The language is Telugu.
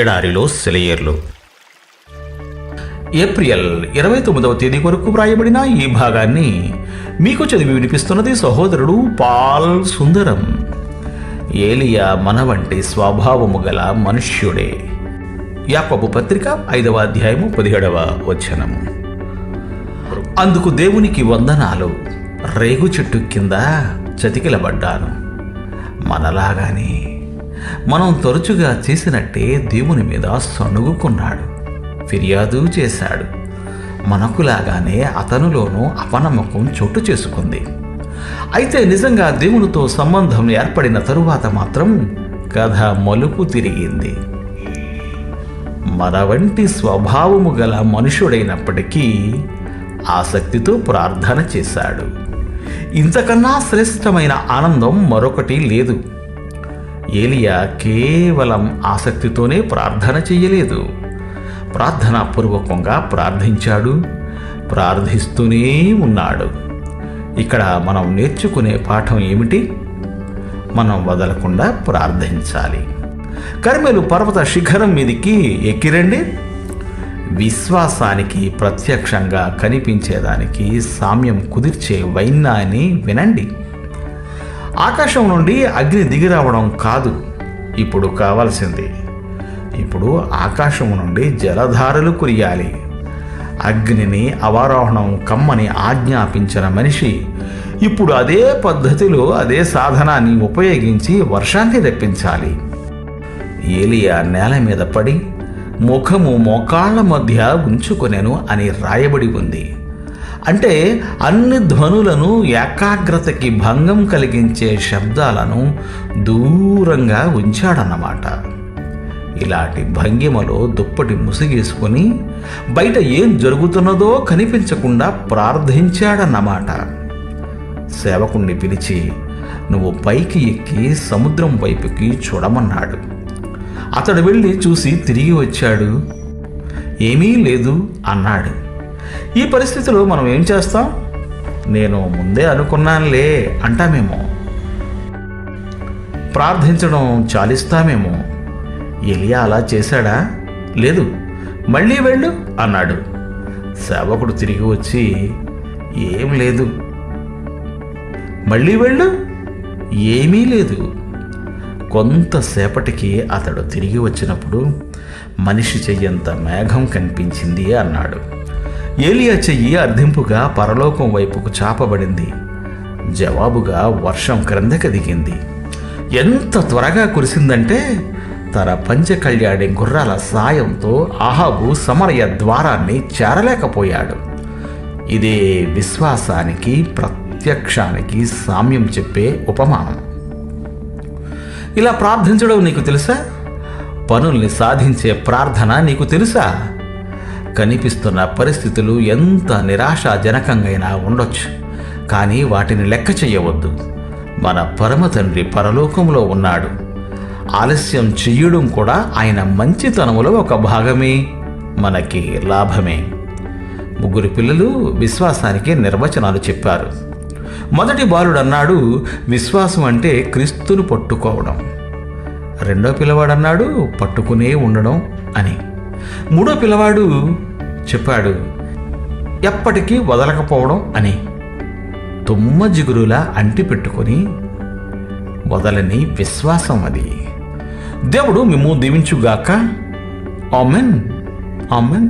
ఎడారిలో సెలయేర్లు. ఏప్రిల్ 29వ తేదీ వరకు వ్రాయబడిన ఈ భాగాన్ని మీకు చదివి వినిపిస్తున్నది సహోదరుడు పాల్ సుందరం. ఏలియా మన వంటి స్వభావము గల మనుష్యుడే. యాకోబు పత్రిక 5వ అధ్యాయము 17వ వచనము. అందుకు దేవునికి వందనాలు, రేగు చెట్టు కింద చతికిలబడ్డాను. మనలాగానే మనం తరచుగా చేసినట్టే దేవుని మీద సణుగుకున్నాడు, ఫిర్యాదు చేశాడు. మనకులాగానే అతనులోనూ అపనమ్మకం చోటు చేసుకుంది. అయితే నిజంగా దేవునితో సంబంధం ఏర్పడిన తరువాత మాత్రం కథ మలుపు తిరిగింది. మన వంటి స్వభావము గల మనుషుడైనప్పటికీ ఆసక్తితో ప్రార్థన చేశాడు. ఇంతకన్నా శ్రేష్టమైన ఆనందం మరొకటి లేదు. ఏలియా కేవలం ఆసక్తితోనే ప్రార్థన చేయలేదు, ప్రార్థనాపూర్వకంగా ప్రార్థించాడు, ప్రార్థిస్తూనే ఉన్నాడు. ఇక్కడ మనం నేర్చుకునే పాఠం ఏమిటి? మనం వదలకుండా ప్రార్థించాలి. కర్మెలు పర్వత శిఖరం మీదికి ఎక్కిరండి. విశ్వాసానికి ప్రత్యక్షంగా కనిపించేదానికి సామ్యం కుదిర్చే వైనాన్ని వినండి. ఆకాశం నుండి అగ్ని దిగిరావడం కాదు ఇప్పుడు కావాల్సింది. ఇప్పుడు ఆకాశం నుండి జలధారలు కురియాలి. అగ్నిని అవరోహణం కమ్మని ఆజ్ఞాపించిన మనిషి ఇప్పుడు అదే పద్ధతిలో అదే సాధనాన్ని ఉపయోగించి వర్షాన్ని రప్పించాలి. ఏలియా నేల మీద పడి ముఖము మోకాళ్ల మధ్య ఉంచుకొనెను అని రాయబడి ఉంది. అంటే అన్ని ధ్వనులను, ఏకాగ్రతకి భంగం కలిగించే శబ్దాలను దూరంగా ఉంచాడన్నమాట. ఇలాంటి భంగిమలో దుప్పటి ముసిగేసుకొని బయట ఏం జరుగుతున్నదో కనిపించకుండా ప్రార్థించాడన్నమాట. సేవకుణ్ణి పిలిచి, నువ్వు పైకి ఎక్కి సముద్రం వైపుకి చూడమన్నాడు. అతడు వెళ్ళి చూసి తిరిగి వచ్చాడు. ఏమీ లేదు అన్నాడు. ఈ పరిస్థితిలో మనం ఏం చేస్తాం? నేను ముందే అనుకున్నానులే అంటామేమో, ప్రార్థించడం చాలిస్తామేమో. ఎలియా అలా చేశాడా? లేదు. మళ్ళీ వెళ్ళు అన్నాడు. సేవకుడు తిరిగి వచ్చి, ఏం లేదు. మళ్ళీ వెళ్ళు, ఏమీ లేదు. కొంతసేపటికి అతడు తిరిగి వచ్చినప్పుడు మనిషి చెయ్యంత మేఘం కనిపించింది అన్నాడు. ఏలియా చెయ్యి అర్ధింపుగా పరలోకం వైపుకు చాపబడింది. జవాబుగా వర్షం క్రిందకి దిగింది. ఎంత త్వరగా కురిసిందంటే తన పంచకళ్యాణి గుర్రాల సాయంతో అహాబు సమరయ ద్వారాన్ని చేరలేకపోయాడు. ఇదే విశ్వాసానికి, ప్రత్యక్షానికి సామ్యం చెప్పే ఉపమానం. ఇలా ప్రార్థించడం నీకు తెలుసా? పనుల్ని సాధించే ప్రార్థన నీకు తెలుసా? కనిపిస్తున్న పరిస్థితులు ఎంత నిరాశాజనకంగా ఉండొచ్చు, కానీ వాటిని లెక్క చేయవద్దు. మన పరమ తండ్రి పరలోకంలో ఉన్నాడు. ఆలస్యం చెయ్యడం కూడా ఆయన మంచితనములో ఒక భాగమే, మనకి లాభమే. 3 పిల్లలు విశ్వాసానికి నిర్వచనాలు చెప్పారు. మొదటి బాలుడు అన్నాడు, విశ్వాసం అంటే క్రీస్తును పట్టుకోవడం. రెండో పిల్లవాడన్నాడు, పట్టుకునే ఉండడం అని. మూడో పిల్లవాడు చెప్పాడు, ఎప్పటికీ వదలకపోవడం అని. తుమ్మ జిగురులా అంటి పెట్టుకొని వదలని విశ్వాసం అది. దేవుడు మిమ్ము దీవించుగాక. Amen, amen.